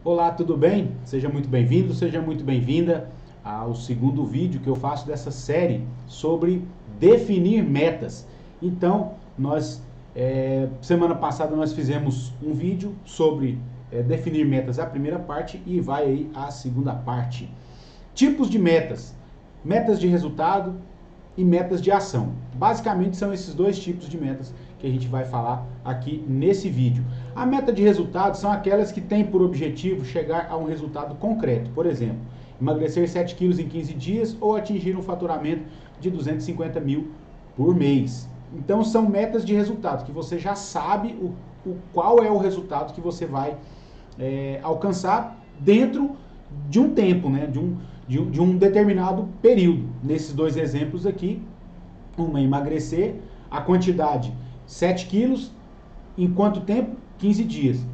Olá, tudo bem? Seja muito bem-vindo, seja muito bem-vinda ao segundo vídeo que eu faço dessa série sobre definir metas. Então, semana passada nós fizemos um vídeo sobre definir metas, a primeira parte, e vai aí a segunda parte. Tipos de metas, metas de resultado e metas de ação. Basicamente são esses dois tipos de metas que a gente vai falar aqui nesse vídeo. A meta de resultado são aquelas que têm por objetivo chegar a um resultado concreto. Por exemplo, emagrecer 7 quilos em 15 dias ou atingir um faturamento de 250 mil por mês. Então são metas de resultado, que você já sabe qual é o resultado que você vai alcançar dentro de um tempo, né? De um determinado período. Nesses dois exemplos aqui, uma emagrecer a quantidade 7 quilos em quanto tempo? 15 dias.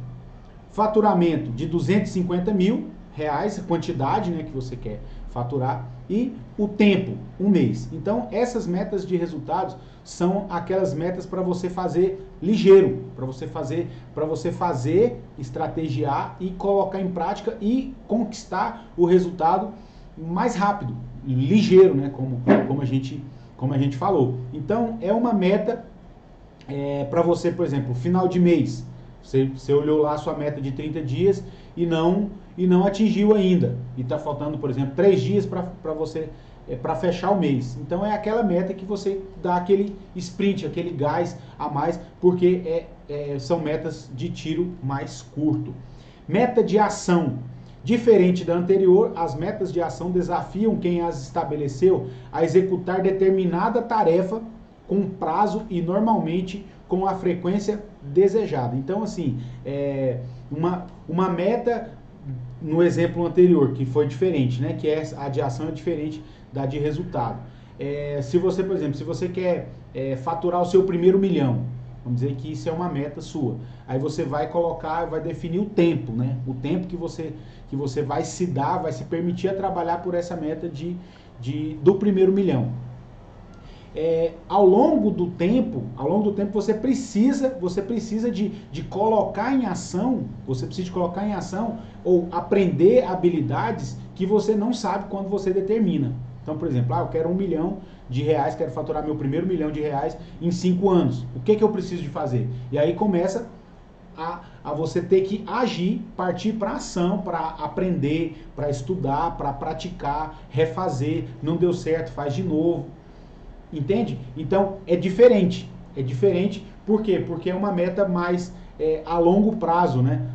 Faturamento de 250 mil reais, a quantidade, né, que você quer faturar, e o tempo, um mês. Então, essas metas de resultados são aquelas metas para você fazer ligeiro, para você fazer, estrategiar e colocar em prática e conquistar o resultado mais rápido, ligeiro, né, como a gente falou. Então, é uma meta para você, por exemplo, final de mês. Você olhou lá a sua meta de 30 dias e não atingiu ainda. E está faltando, por exemplo, 3 dias para você para fechar o mês. Então é aquela meta que você dá aquele sprint, aquele gás a mais, porque são metas de tiro mais curto. Meta de ação. Diferente da anterior, as metas de ação desafiam quem as estabeleceu a executar determinada tarefa com prazo e normalmente com a frequência desejada. Então, assim, uma meta no exemplo anterior, que foi diferente, né? Que a de ação é diferente da de resultado. Se você, por exemplo, se você quer faturar o seu primeiro milhão, vamos dizer que isso é uma meta sua. Aí você vai colocar, vai definir o tempo, né? O tempo que você vai se dar, vai se permitir a trabalhar por essa meta do primeiro milhão. Ao longo do tempo você precisa de colocar em ação, ou aprender habilidades que você não sabe quando você determina. Então, por exemplo, eu quero 1 milhão de reais, quero faturar meu primeiro milhão de reais em 5 anos. O que eu preciso de fazer? E aí começa a você ter que agir, partir para ação, para aprender, para estudar, para praticar, refazer. Não deu certo, faz de novo. Entende? Então, é diferente. É diferente, por quê? Porque é uma meta mais a longo prazo, né?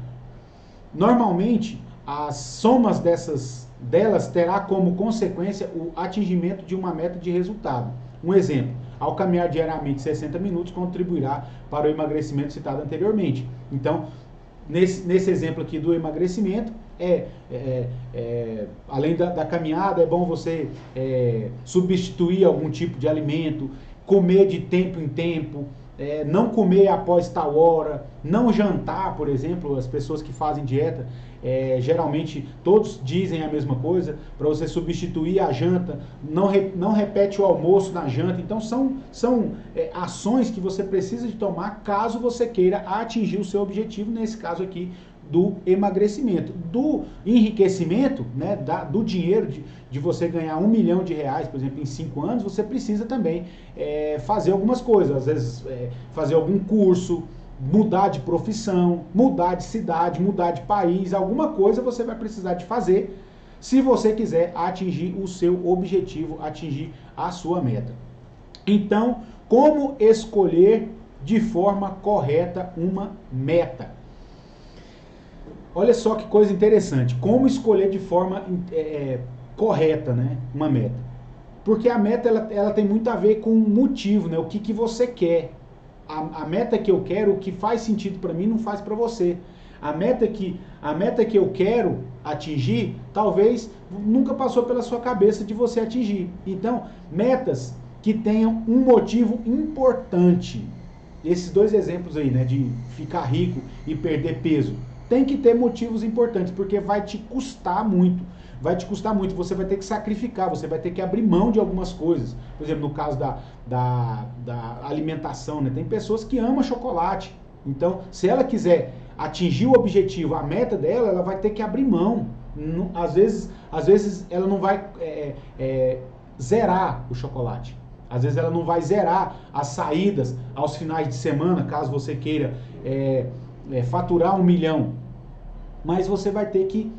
Normalmente, as somas delas terá como consequência o atingimento de uma meta de resultado. Um exemplo, ao caminhar diariamente 60 minutos, contribuirá para o emagrecimento citado anteriormente. Então, nesse exemplo aqui do emagrecimento, além da caminhada, é bom você substituir algum tipo de alimento, comer de tempo em tempo, não comer após tal hora, não jantar, por exemplo. As pessoas que fazem dieta, geralmente todos dizem a mesma coisa, para você substituir a janta, não repete o almoço na janta. Então são ações que você precisa de tomar caso você queira atingir o seu objetivo, nesse caso aqui do emagrecimento. Do enriquecimento, né, do dinheiro de você ganhar 1 milhão de reais, por exemplo, em 5 anos, você precisa também fazer algumas coisas, às vezes fazer algum curso, mudar de profissão, mudar de cidade, mudar de país, alguma coisa você vai precisar de fazer se você quiser atingir o seu objetivo, atingir a sua meta. Então, como escolher de forma correta uma meta? Olha só que coisa interessante, como escolher de forma correta, né, uma meta. Porque a meta ela tem muito a ver com o motivo, né, o que você quer. A meta que eu quero, o que faz sentido para mim, não faz para você. A meta que eu quero atingir, talvez nunca passou pela sua cabeça de você atingir. Então, metas que tenham um motivo importante. Esses dois exemplos aí, né, de ficar rico e perder peso, tem que ter motivos importantes, porque vai te custar muito. Você vai ter que sacrificar, você vai ter que abrir mão de algumas coisas. Por exemplo, no caso da alimentação, né? Tem pessoas que amam chocolate. Então, se ela quiser atingir o objetivo, a meta dela, ela vai ter que abrir mão. Às vezes ela não vai zerar o chocolate. Às vezes ela não vai zerar as saídas aos finais de semana, caso você queira faturar 1 milhão. Mas você vai ter que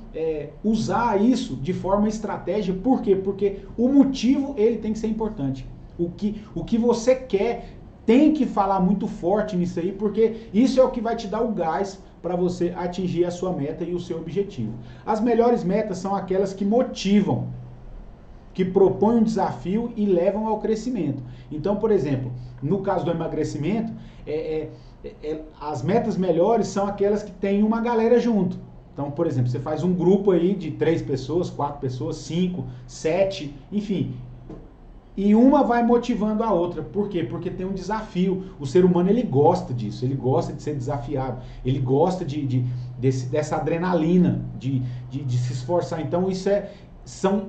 usar isso de forma estratégica. Por quê? Porque o motivo ele tem que ser importante. O que você quer tem que falar muito forte nisso aí, porque isso é o que vai te dar o gás para você atingir a sua meta e o seu objetivo. As melhores metas são aquelas que motivam, que propõem um desafio e levam ao crescimento. Então, por exemplo, no caso do emagrecimento, as metas melhores são aquelas que tem uma galera junto. Então, por exemplo, você faz um grupo aí de 3 pessoas, 4 pessoas, 5, 7, enfim. E uma vai motivando a outra. Por quê? Porque tem um desafio. O ser humano, ele gosta disso. Ele gosta de ser desafiado. Ele gosta dessa adrenalina, de se esforçar. Então,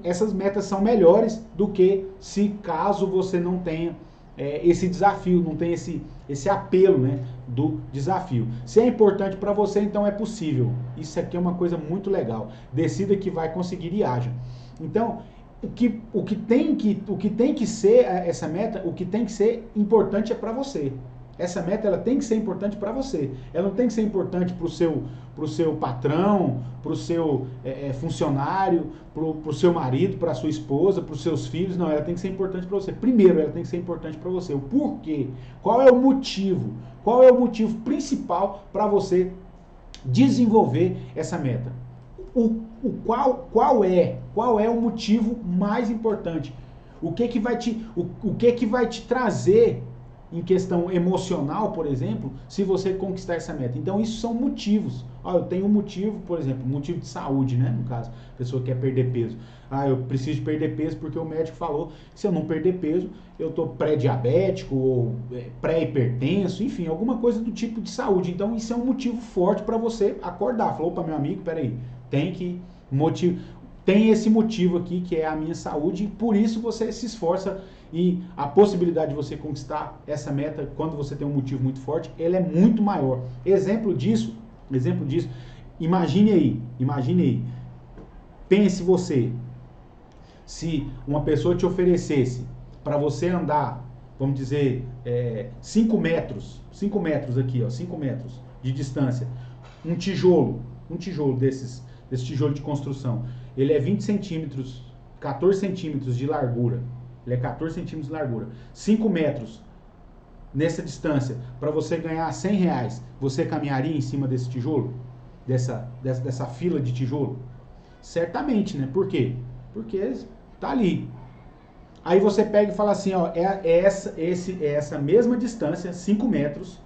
essas metas são melhores do que se caso você não tenha esse desafio, não tenha esse apelo, né, do desafio. Se é importante para você, então é possível. Isso aqui é uma coisa muito legal. Decida que vai conseguir e haja. Então, o que tem que ser essa meta, o que tem que ser importante é para você. Essa meta ela tem que ser importante para você. Ela não tem que ser importante para o seu patrão, para o seu funcionário, para o seu marido, para a sua esposa, para os seus filhos. Não, ela tem que ser importante para você. Primeiro, ela tem que ser importante para você. O porquê? Qual é o motivo? Qual é o motivo principal para você desenvolver essa meta? Qual é o motivo mais importante? O que vai te trazer em questão emocional, por exemplo, se você conquistar essa meta? Então, isso são motivos. Eu tenho um motivo, por exemplo, motivo de saúde, né? No caso, a pessoa quer perder peso. Eu preciso perder peso porque o médico falou que se eu não perder peso, eu tô pré-diabético ou pré-hipertenso, enfim, alguma coisa do tipo de saúde. Então, isso é um motivo forte para você acordar. Falou para meu amigo, peraí, tem esse motivo aqui que é a minha saúde, e por isso você se esforça, e a possibilidade de você conquistar essa meta quando você tem um motivo muito forte, ele é muito maior. Exemplo disso, imagine aí, pense você, se uma pessoa te oferecesse para você andar, vamos dizer, 5 metros aqui, 5 metros de distância, um tijolo desse tijolo de construção, ele é 20 centímetros, 14 centímetros de largura, 5 metros nessa distância, para você ganhar R$100, você caminharia em cima desse tijolo? Dessa fila de tijolo? Certamente, né? Por quê? Porque tá ali. Aí você pega e fala assim, essa mesma distância, 5 metros,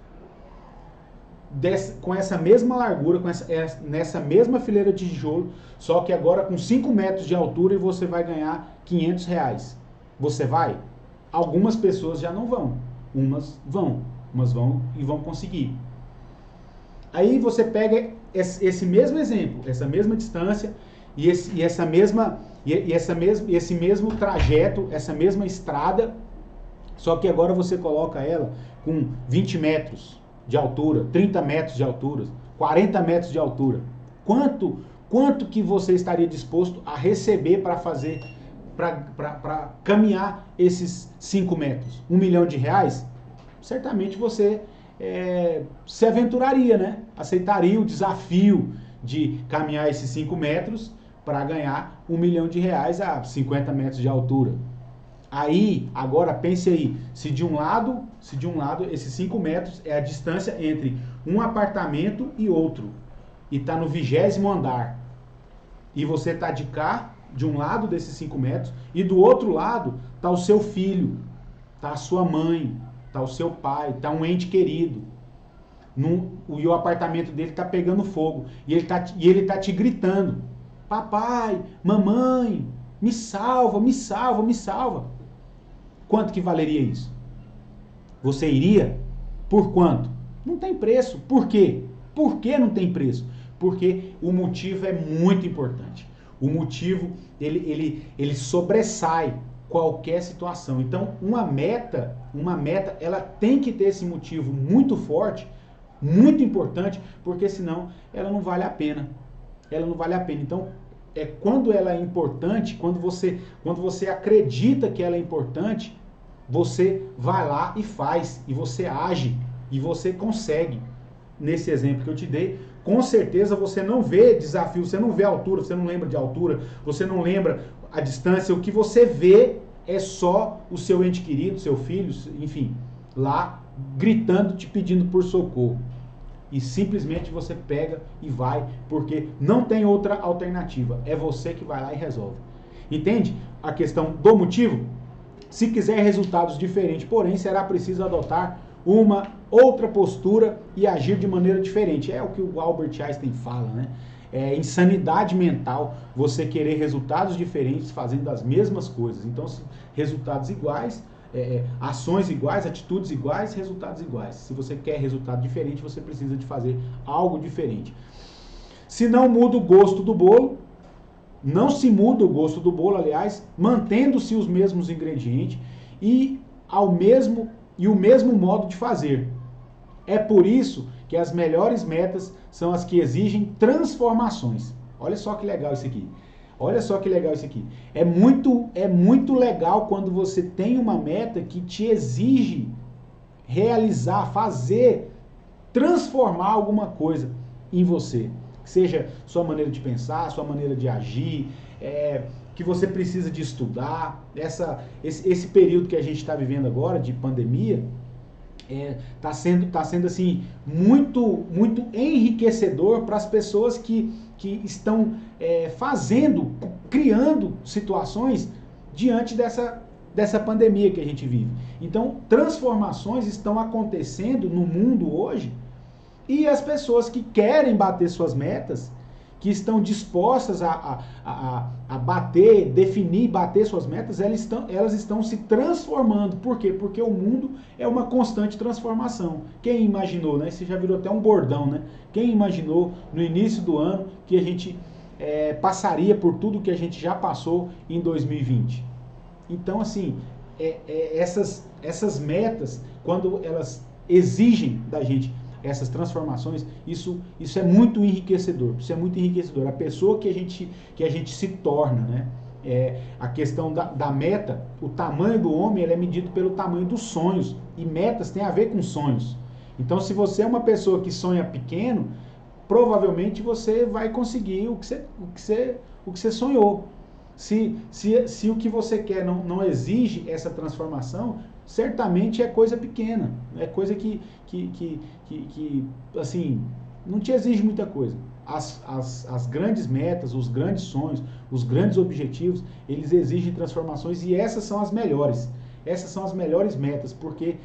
com essa mesma largura, nessa mesma fileira de tijolo, só que agora com 5 metros de altura, e você vai ganhar R$500. Você vai? Algumas pessoas já não vão. Umas vão e vão conseguir. Aí você pega esse mesmo exemplo, essa mesma distância e esse mesmo trajeto, essa mesma estrada, só que agora você coloca ela com 20 metros de altura, 30 metros de altura, 40 metros de altura. Quanto que você estaria disposto a receber para fazer, para caminhar esses 5 metros? R$1 milhão? Certamente você se aventuraria, né? Aceitaria o desafio de caminhar esses 5 metros para ganhar R$1 milhão a 50 metros de altura. Aí, agora pense aí, se de um lado esses 5 metros é a distância entre um apartamento e outro, e está no 20º andar, e você está de cá, de um lado desses 5 metros, e do outro lado está o seu filho, está a sua mãe, está o seu pai, está um ente querido, e o apartamento dele está pegando fogo, e ele está te gritando, papai, mamãe, me salva, me salva, me salva. Quanto que valeria isso? Você iria? Por quanto? Não tem preço. Por quê? Por que não tem preço? Porque o motivo é muito importante. O motivo, ele sobressai qualquer situação. Então, uma meta, ela tem que ter esse motivo muito forte, muito importante, porque senão ela não vale a pena. Ela não vale a pena. Então, quando ela é importante, quando você acredita que ela é importante, você vai lá e faz, e você age, e você consegue. Nesse exemplo que eu te dei, com certeza você não vê desafio, você não vê altura, você não lembra de altura, você não lembra a distância, o que você vê é só o seu ente querido, seu filho, enfim, lá gritando, te pedindo por socorro. E simplesmente você pega e vai, porque não tem outra alternativa. É você que vai lá e resolve. Entende a questão do motivo? Se quiser resultados diferentes, porém, será preciso adotar uma outra postura e agir de maneira diferente. É o que o Albert Einstein fala, né? É insanidade mental você querer resultados diferentes fazendo as mesmas coisas. Então, resultados iguais, ações iguais, atitudes iguais, resultados iguais. Se você quer resultado diferente, você precisa de fazer algo diferente. Se não muda o gosto do bolo, não se muda o gosto do bolo, aliás, mantendo-se os mesmos ingredientes e o mesmo modo de fazer. É por isso que as melhores metas são as que exigem transformações. Olha só que legal isso aqui. Olha só que legal isso aqui. É muito legal quando você tem uma meta que te exige realizar, fazer, transformar alguma coisa em você. Seja sua maneira de pensar, sua maneira de agir, que você precisa de estudar. Esse período que a gente está vivendo agora, de pandemia, tá sendo assim, muito enriquecedor para as pessoas que estão criando situações diante dessa pandemia que a gente vive. Então, transformações estão acontecendo no mundo hoje, e as pessoas que querem bater suas metas, que estão dispostas a bater suas metas, elas estão se transformando. Por quê? Porque o mundo é uma constante transformação. Quem imaginou, né? Isso já virou até um bordão, né? Quem imaginou no início do ano que a gente passaria por tudo que a gente já passou em 2020? Então, assim, essas metas, quando elas exigem da gente essas transformações, isso é muito enriquecedor. Isso é muito enriquecedor. A pessoa que a gente se torna, né? A questão da meta, o tamanho do homem, ele é medido pelo tamanho dos sonhos. E metas tem a ver com sonhos. Então, se você é uma pessoa que sonha pequeno, provavelmente você vai conseguir o que você sonhou. Se o que você quer não exige essa transformação, certamente é coisa pequena, é coisa que assim, não te exige muita coisa. As grandes metas, os grandes sonhos, os grandes objetivos, eles exigem transformações, e essas são as melhores. Essas são as melhores metas, porque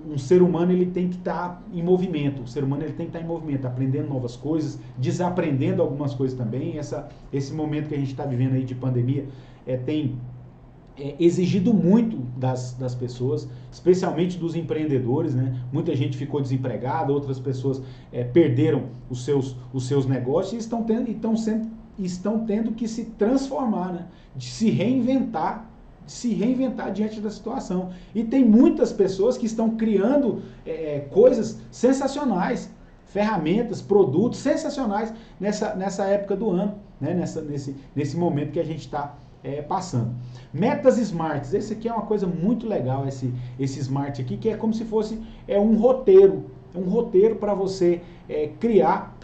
um ser humano ele tem que estar em movimento. O ser humano ele tem que estar em movimento, aprendendo novas coisas, desaprendendo algumas coisas também. Esse momento que a gente está vivendo aí de pandemia tem exigido muito das pessoas, especialmente dos empreendedores, né? Muita gente ficou desempregada, outras pessoas perderam os seus negócios e estão tendo que se transformar, né? De se reinventar diante da situação. E tem muitas pessoas que estão criando coisas sensacionais, ferramentas, produtos sensacionais nessa época do ano, né? Nesse momento que a gente está passando. Metas SMART. Esse aqui é uma coisa muito legal, esse SMART aqui, que é como se fosse um roteiro para você criar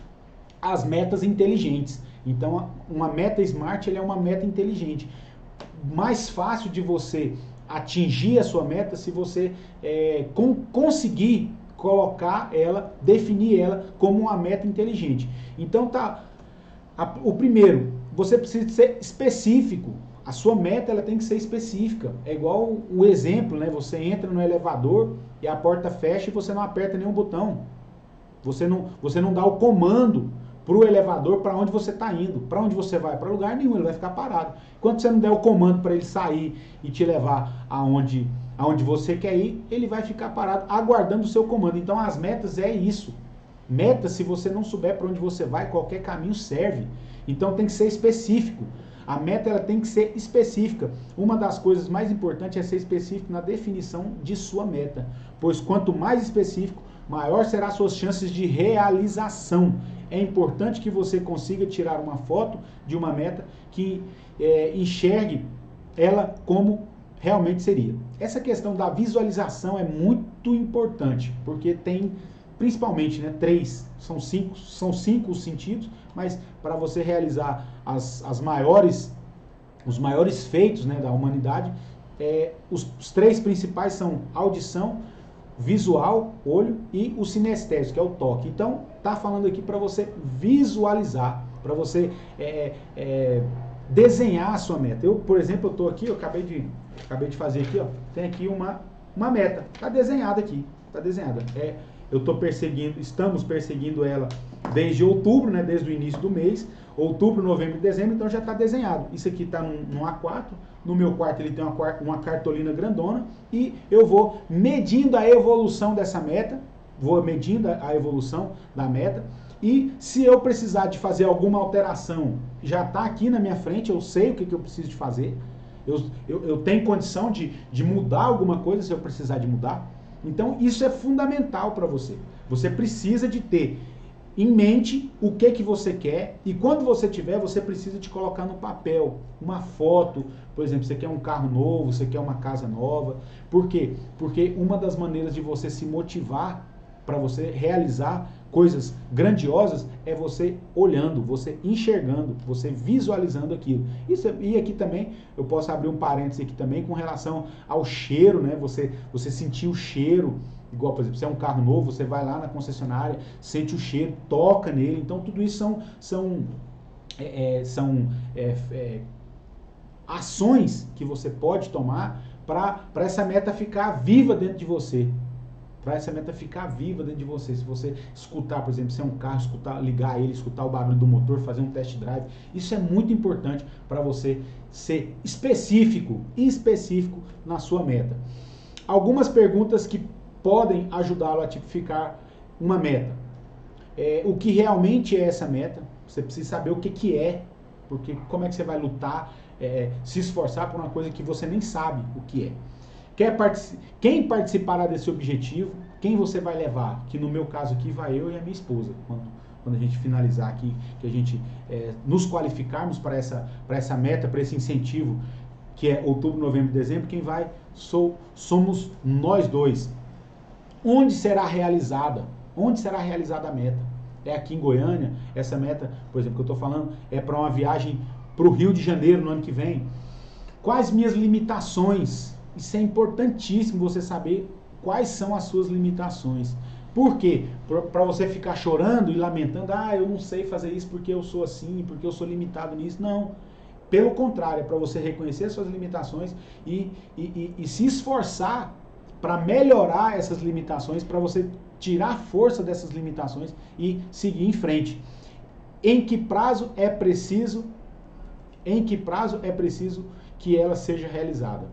as metas inteligentes. Então, uma meta SMART é uma meta inteligente. Mais fácil de você atingir a sua meta se você conseguir colocar ela, definir ela como uma meta inteligente. Então, o primeiro, você precisa ser específico. A sua meta ela tem que ser específica. É igual o exemplo, né? Você entra no elevador e a porta fecha e você não aperta nenhum botão. Você não dá o comando para o elevador para onde você está indo. Para onde você vai? Para lugar nenhum, ele vai ficar parado. Enquanto você não der o comando para ele sair e te levar aonde você quer ir, ele vai ficar parado aguardando o seu comando. Então as metas é isso. Metas, se você não souber para onde você vai, qualquer caminho serve. Então tem que ser específico. A meta ela tem que ser específica. Uma das coisas mais importantes é ser específico na definição de sua meta. Pois quanto mais específico, maior serão as suas chances de realização. É importante que você consiga tirar uma foto de uma meta que enxergue ela como realmente seria. Essa questão da visualização é muito importante, porque tem principalmente, né, são cinco os sentidos, mas para você realizar os maiores feitos, né, da humanidade, os três principais são audição, visual, olho, e o sinestésico, que é o toque. Então, tá falando aqui para você visualizar, para você desenhar a sua meta. Eu, por exemplo, eu tô aqui, eu acabei de fazer aqui, ó, tem aqui uma meta, tá desenhada aqui, tá desenhada. Estamos perseguindo ela desde outubro, né, desde o início do mês, outubro, novembro e dezembro, então já está desenhado. Isso aqui está num A4, no meu quarto ele tem uma cartolina grandona, e eu vou medindo a evolução dessa meta, e se eu precisar de fazer alguma alteração, já está aqui na minha frente, eu sei o que eu preciso de fazer, eu tenho condição de mudar alguma coisa se eu precisar de mudar. Então isso é fundamental para você. Você precisa de ter em mente o que você quer, e quando você tiver, você precisa de colocar no papel uma foto. Por exemplo, você quer um carro novo, você quer uma casa nova. Por quê? Porque uma das maneiras de você se motivar para você realizar coisas grandiosas é você olhando, você enxergando, você visualizando aquilo. E aqui também, eu posso abrir um parênteses aqui também com relação ao cheiro, né? Você sentir o cheiro, igual, por exemplo, se é um carro novo, você vai lá na concessionária, sente o cheiro, toca nele. Então, tudo isso são ações que você pode tomar para essa meta ficar viva dentro de você. Para essa meta ficar viva dentro de você. Se você escutar, por exemplo, se é um carro, ligar ele, escutar o barulho do motor, fazer um test drive, isso é muito importante para você ser específico na sua meta. Algumas perguntas que podem ajudá-lo a tipificar uma meta. O que realmente é essa meta? Você precisa saber o que é, porque como é que você vai lutar, se esforçar por uma coisa que você nem sabe o que é. Quem participará desse objetivo? Quem você vai levar? Que no meu caso aqui vai eu e a minha esposa. Quando a gente finalizar aqui, que a gente nos qualificarmos para essa meta, para esse incentivo, que é outubro, novembro e dezembro, quem vai somos nós dois. Onde será realizada? Onde será realizada a meta? É aqui em Goiânia? Essa meta, por exemplo, que eu estou falando, é para uma viagem para o Rio de Janeiro no ano que vem. Quais minhas limitações? Isso é importantíssimo, você saber quais são as suas limitações. Por quê? Para você ficar chorando e lamentando, eu não sei fazer isso porque eu sou assim, porque eu sou limitado nisso. Não. Pelo contrário, é para você reconhecer as suas limitações e se esforçar para melhorar essas limitações, para você tirar força dessas limitações e seguir em frente. Em que prazo é preciso que ela seja realizada?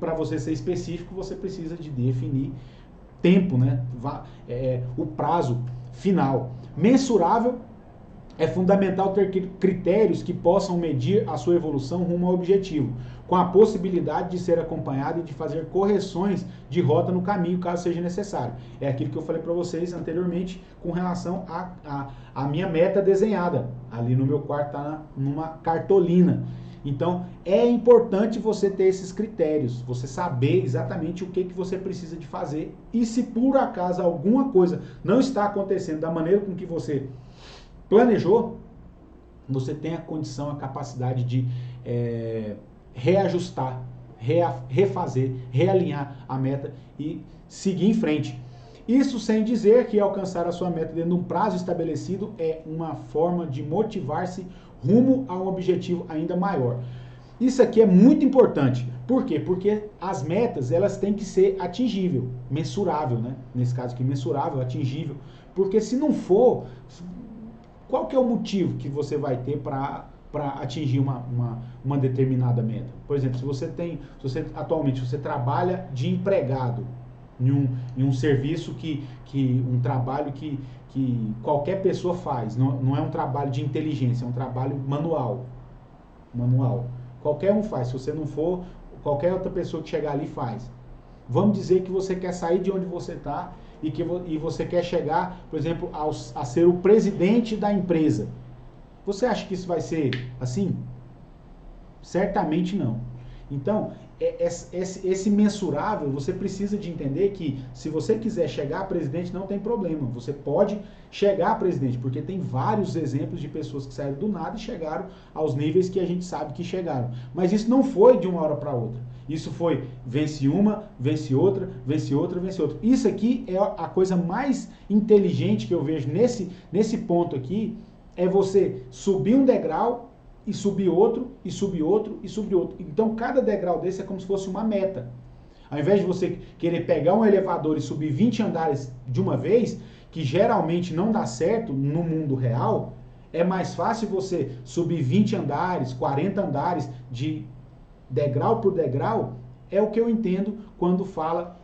Para você ser específico, você precisa de definir tempo, né? O prazo final. Mensurável, é fundamental ter critérios que possam medir a sua evolução rumo ao objetivo, com a possibilidade de ser acompanhado e de fazer correções de rota no caminho, caso seja necessário. É aquilo que eu falei para vocês anteriormente com relação à minha meta desenhada. Ali no meu quarto está numa cartolina. Então, é importante você ter esses critérios, você saber exatamente o que você precisa de fazer. E se por acaso alguma coisa não está acontecendo da maneira com que você planejou, você tem a condição, a capacidade de reajustar, refazer, realinhar a meta e seguir em frente. Isso sem dizer que alcançar a sua meta dentro de um prazo estabelecido é uma forma de motivar-se rumo a um objetivo ainda maior. Isso aqui é muito importante. Por quê? Porque as metas, elas têm que ser atingível, mensurável, né? Nesse caso aqui, mensurável, atingível. Porque se não for, qual que é o motivo que você vai ter para atingir uma determinada meta? Por exemplo, atualmente você trabalha de empregado em um serviço um trabalho que qualquer pessoa faz, não é um trabalho de inteligência, é um trabalho manual. Qualquer um faz, se você não for, qualquer outra pessoa que chegar ali faz. Vamos dizer que você quer sair de onde você está e você quer chegar, por exemplo, a ser o presidente da empresa. Você acha que isso vai ser assim? Certamente não. Então, esse mensurável, você precisa de entender que se você quiser chegar a presidente, não tem problema. Você pode chegar a presidente, porque tem vários exemplos de pessoas que saíram do nada e chegaram aos níveis que a gente sabe que chegaram. Mas isso não foi de uma hora para outra. Isso foi, vence uma, vence outra, vence outra, vence outra. Isso aqui é a coisa mais inteligente que eu vejo nesse ponto aqui, é você subir um degrau e subir outro, e subir outro, e subir outro. Então, cada degrau desse é como se fosse uma meta. Ao invés de você querer pegar um elevador e subir 20 andares de uma vez, que geralmente não dá certo no mundo real, é mais fácil você subir 20 andares, 40 andares de degrau por degrau. É o que eu entendo quando fala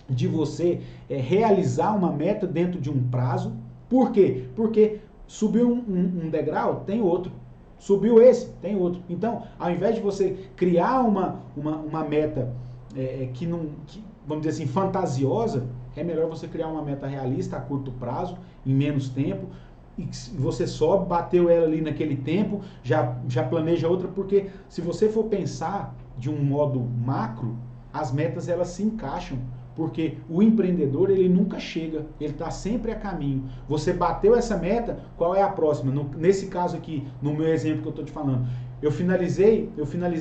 de você realizar uma meta dentro de um prazo. Por quê? Porque subiu um degrau, tem outro. Subiu esse, tem outro. Então, ao invés de você criar uma meta vamos dizer assim, fantasiosa, é melhor você criar uma meta realista a curto prazo, em menos tempo, e você sobe, bateu ela ali naquele tempo, já planeja outra, porque se você for pensar de um modo macro, as metas elas se encaixam. Porque o empreendedor, ele nunca chega, ele está sempre a caminho. Você bateu essa meta, qual é a próxima? Nesse caso aqui, no meu exemplo que eu estou te falando, eu finalizei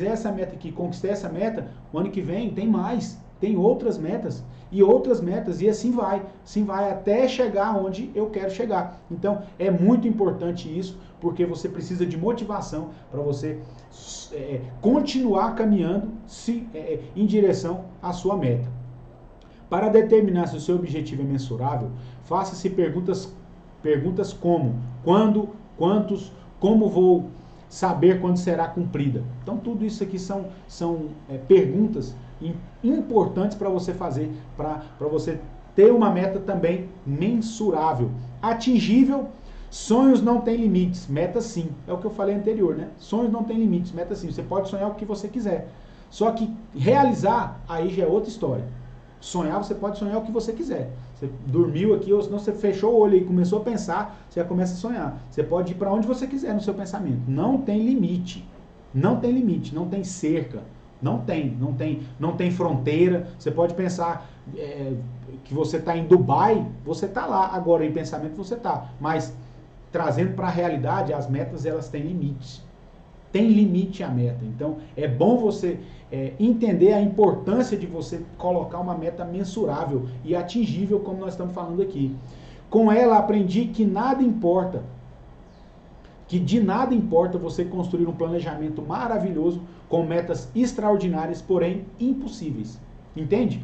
essa meta aqui, conquistei essa meta, o ano que vem tem mais, tem outras metas, e assim vai até chegar onde eu quero chegar. Então, é muito importante isso, porque você precisa de motivação para você continuar caminhando em direção à sua meta. Para determinar se o seu objetivo é mensurável, faça-se perguntas como: quando, quantos, como vou saber quando será cumprida. Então, tudo isso aqui são perguntas importantes para você fazer, para você ter uma meta também mensurável. Atingível, sonhos não têm limites, meta sim. É o que eu falei anterior, né? Sonhos não têm limites, meta sim. Você pode sonhar o que você quiser. Só que realizar, aí já é outra história. Sonhar, você pode sonhar o que você quiser. Você dormiu aqui, ou senão você fechou o olho e começou a pensar, você já começa a sonhar. Você pode ir para onde você quiser no seu pensamento. Não tem limite. Não tem limite, não tem cerca. Não tem fronteira. Você pode pensar que você está em Dubai, você está lá. Agora, em pensamento, você está. Mas, trazendo para a realidade, as metas, elas têm limites. Tem limite a meta. Então, é bom você entender a importância de você colocar uma meta mensurável e atingível, como nós estamos falando aqui. Com ela, aprendi que nada importa, que de nada importa você construir um planejamento maravilhoso com metas extraordinárias, porém impossíveis. Entende?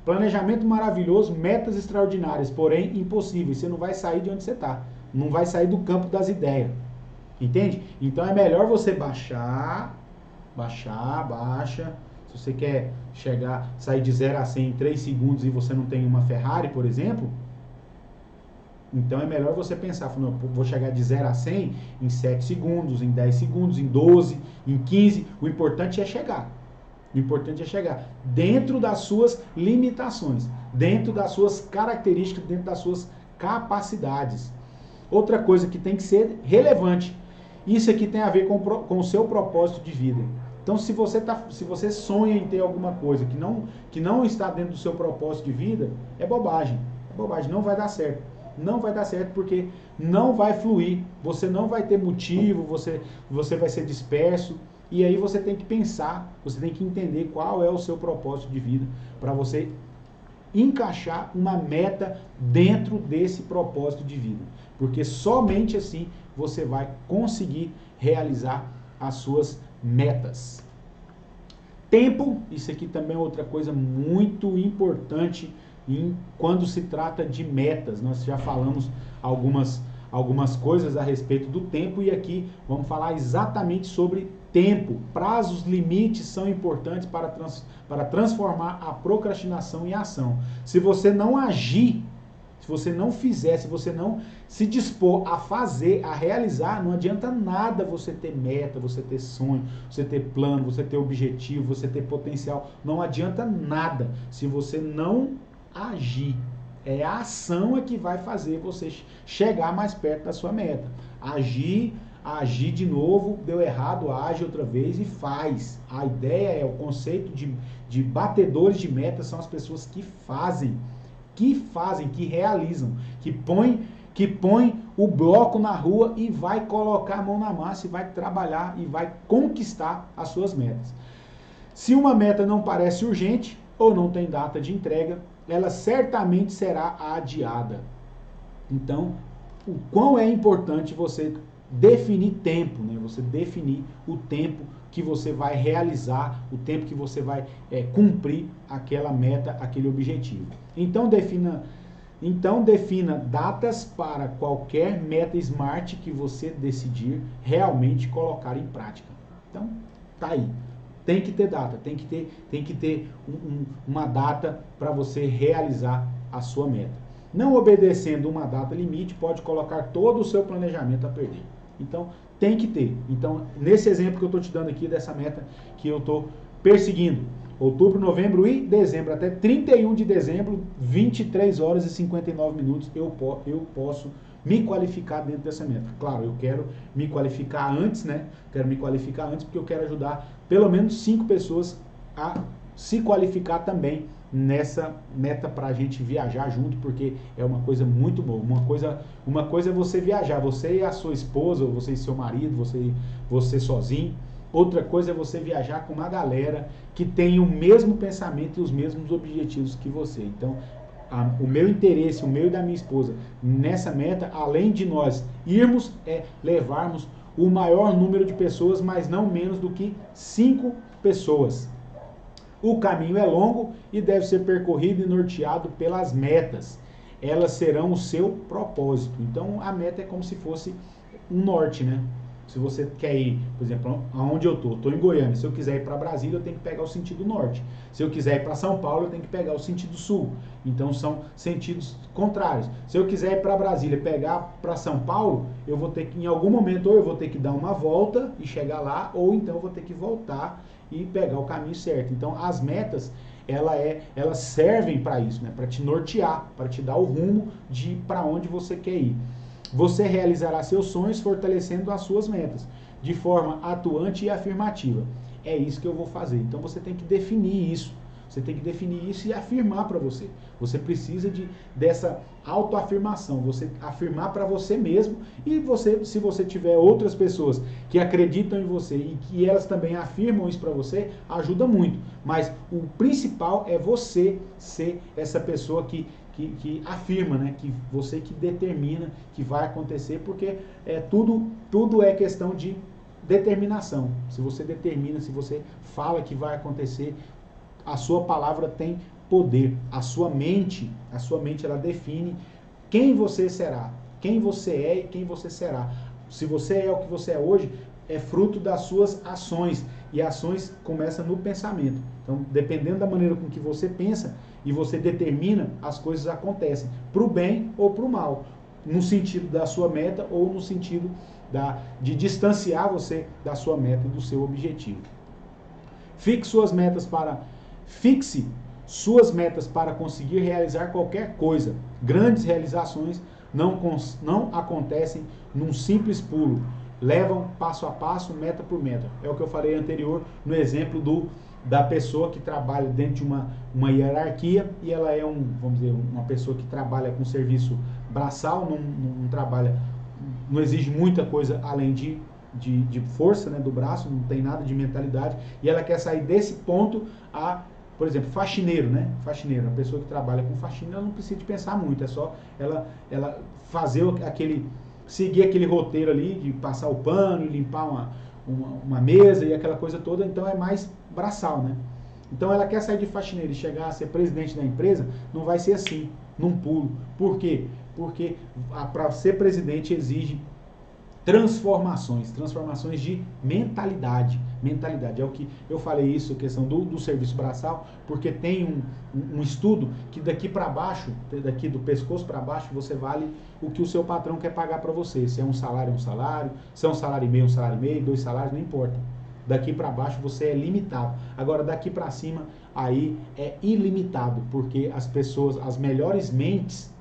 Planejamento maravilhoso, metas extraordinárias, porém impossíveis. Você não vai sair de onde você está. Não vai sair do campo das ideias. Entende? Então é melhor você baixa. Se você quer sair de 0 a 100 em 3 segundos e você não tem uma Ferrari, por exemplo, então é melhor você pensar, falando, vou chegar de 0 a 100 em 7 segundos, em 10 segundos, em 12, em 15. O importante é chegar. O importante é chegar dentro das suas limitações, dentro das suas características, dentro das suas capacidades. Outra coisa que tem que ser relevante. Isso aqui tem a ver com o seu propósito de vida. Então, se você sonha em ter alguma coisa que não está dentro do seu propósito de vida, é bobagem. É bobagem, não vai dar certo. Não vai dar certo porque não vai fluir. Você não vai ter motivo, você vai ser disperso. E aí você tem que pensar, você tem que entender qual é o seu propósito de vida para você encaixar uma meta dentro desse propósito de vida. Porque somente assim você vai conseguir realizar as suas metas. Tempo, isso aqui também é outra coisa muito importante quando se trata de metas. Nós já falamos algumas coisas a respeito do tempo e aqui vamos falar exatamente sobre tempo. Prazos, limites são importantes para transformar a procrastinação em ação. Se você não agir, se você não fizer, se você não se dispor a fazer, a realizar, não adianta nada você ter meta, você ter sonho, você ter plano, você ter objetivo, você ter potencial. Não adianta nada se você não agir. É a ação é que vai fazer você chegar mais perto da sua meta. Agir de novo, deu errado, age outra vez e faz. A ideia é, o conceito de batedores de metas são as pessoas que fazem, que realizam, que põe o bloco na rua e vai colocar a mão na massa e vai trabalhar e vai conquistar as suas metas. Se uma meta não parece urgente ou não tem data de entrega, ela certamente será adiada. Então, o quão é importante você definir tempo, né? Você definir o tempo que você vai realizar, o tempo que você vai cumprir aquela meta, aquele objetivo. Então defina datas para qualquer meta SMART que você decidir realmente colocar em prática. Então, tá aí. Tem que ter data, tem que ter uma data para você realizar a sua meta. Não obedecendo uma data limite, pode colocar todo o seu planejamento a perder. Então, tem que ter. Então, nesse exemplo que eu estou te dando aqui, dessa meta que eu estou perseguindo, outubro, novembro e dezembro, até 31 de dezembro, 23 horas e 59 minutos, eu posso me qualificar dentro dessa meta. Claro, eu quero me qualificar antes, né? Quero me qualificar antes porque eu quero ajudar pelo menos 5 pessoas a se qualificar também nessa meta para a gente viajar junto, porque é uma coisa muito boa. Uma coisa é você viajar, você e a sua esposa, ou você e seu marido, você sozinho. Outra coisa é você viajar com uma galera que tem o mesmo pensamento e os mesmos objetivos que você. Então, o meu interesse, o meu e da minha esposa nessa meta, além de nós irmos, é levarmos o maior número de pessoas, mas não menos do que 5 pessoas. O caminho é longo e deve ser percorrido e norteado pelas metas. Elas serão o seu propósito. Então, a meta é como se fosse um norte, né? Se você quer ir, por exemplo, aonde eu estou em Goiânia. Se eu quiser ir para Brasília, eu tenho que pegar o sentido norte. Se eu quiser ir para São Paulo, eu tenho que pegar o sentido sul. Então, são sentidos contrários. Se eu quiser ir para Brasília, pegar para São Paulo, eu vou ter que, em algum momento, ou eu vou ter que dar uma volta e chegar lá, ou então eu vou ter que voltar e pegar o caminho certo. Então, as metas, elas servem para isso, né? Para te nortear, para te dar o rumo de para onde você quer ir. Você realizará seus sonhos fortalecendo as suas metas, de forma atuante e afirmativa. É isso que eu vou fazer. Então você tem que definir isso. Você tem que definir isso e afirmar para você. Você precisa dessa autoafirmação, você afirmar para você mesmo e se você tiver outras pessoas que acreditam em você e que elas também afirmam isso para você, ajuda muito. Mas o principal é você ser essa pessoa que afirma, né? Que você que determina que vai acontecer, porque tudo é questão de determinação. Se você determina, se você fala que vai acontecer, a sua palavra tem poder. A sua mente ela define quem você será, quem você é e quem você será. Se você é o que você é hoje, é fruto das suas ações, e ações começam no pensamento. Então, dependendo da maneira com que você pensa e você determina, as coisas acontecem, para o bem ou para o mal, no sentido da sua meta ou no sentido de distanciar você da sua meta e do seu objetivo. Fixe suas metas para conseguir realizar qualquer coisa. Grandes realizações não acontecem num simples pulo. Levam passo a passo, meta por meta. É o que eu falei anterior no exemplo da pessoa que trabalha dentro de uma hierarquia e ela é vamos dizer, uma pessoa que trabalha com serviço braçal, não exige muita coisa além de força, né, do braço, não tem nada de mentalidade, e ela quer sair desse ponto por exemplo, faxineiro, né? Faxineiro, a pessoa que trabalha com faxina, ela não precisa de pensar muito, é só ela fazer seguir aquele roteiro ali de passar o pano, limpar uma mesa e aquela coisa toda, então é mais braçal, né? Então ela quer sair de faxineiro e chegar a ser presidente da empresa, não vai ser assim, num pulo. Por quê? Porque para ser presidente exige transformações de mentalidade. É o que eu falei isso, a questão do serviço braçal, porque tem um estudo que daqui para baixo, daqui do pescoço para baixo, você vale o que o seu patrão quer pagar para você. Se é um salário, se é um salário e meio, 2 salários, não importa. Daqui para baixo você é limitado. Agora daqui para cima aí é ilimitado, porque as pessoas, as melhores mentes,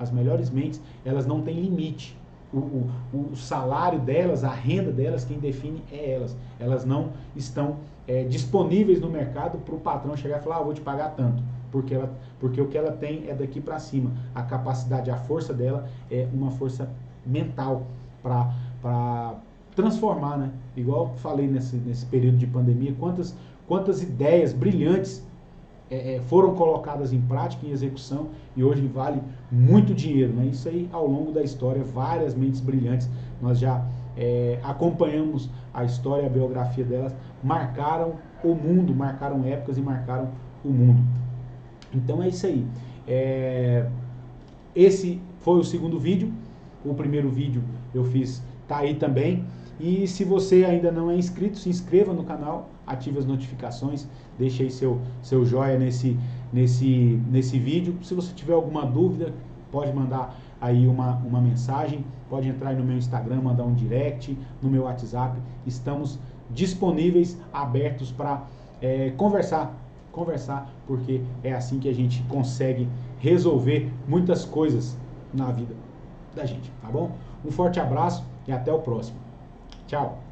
elas não têm limite. O salário delas, a renda delas, quem define é elas. Elas não estão disponíveis no mercado para o patrão chegar e falar, vou te pagar tanto. Porque o que ela tem é daqui para cima. A capacidade, a força dela é uma força mental para transformar, né? Igual falei nesse período de pandemia, quantas ideias brilhantes foram colocadas em prática, em execução, e hoje vale muito dinheiro, né? Isso aí, ao longo da história, várias mentes brilhantes, nós já acompanhamos a história, a biografia delas, marcaram o mundo, marcaram épocas e marcaram o mundo. Então é isso aí. Esse foi o segundo vídeo. O primeiro vídeo eu fiz, tá aí também. E se você ainda não é inscrito, se inscreva no canal, ative as notificações, deixe aí seu joinha nesse vídeo. Se você tiver alguma dúvida, pode mandar aí uma mensagem, pode entrar aí no meu Instagram, mandar um direct, no meu WhatsApp. Estamos disponíveis, abertos para conversar, porque é assim que a gente consegue resolver muitas coisas na vida da gente, tá bom? Um forte abraço e até o próximo. Tchau!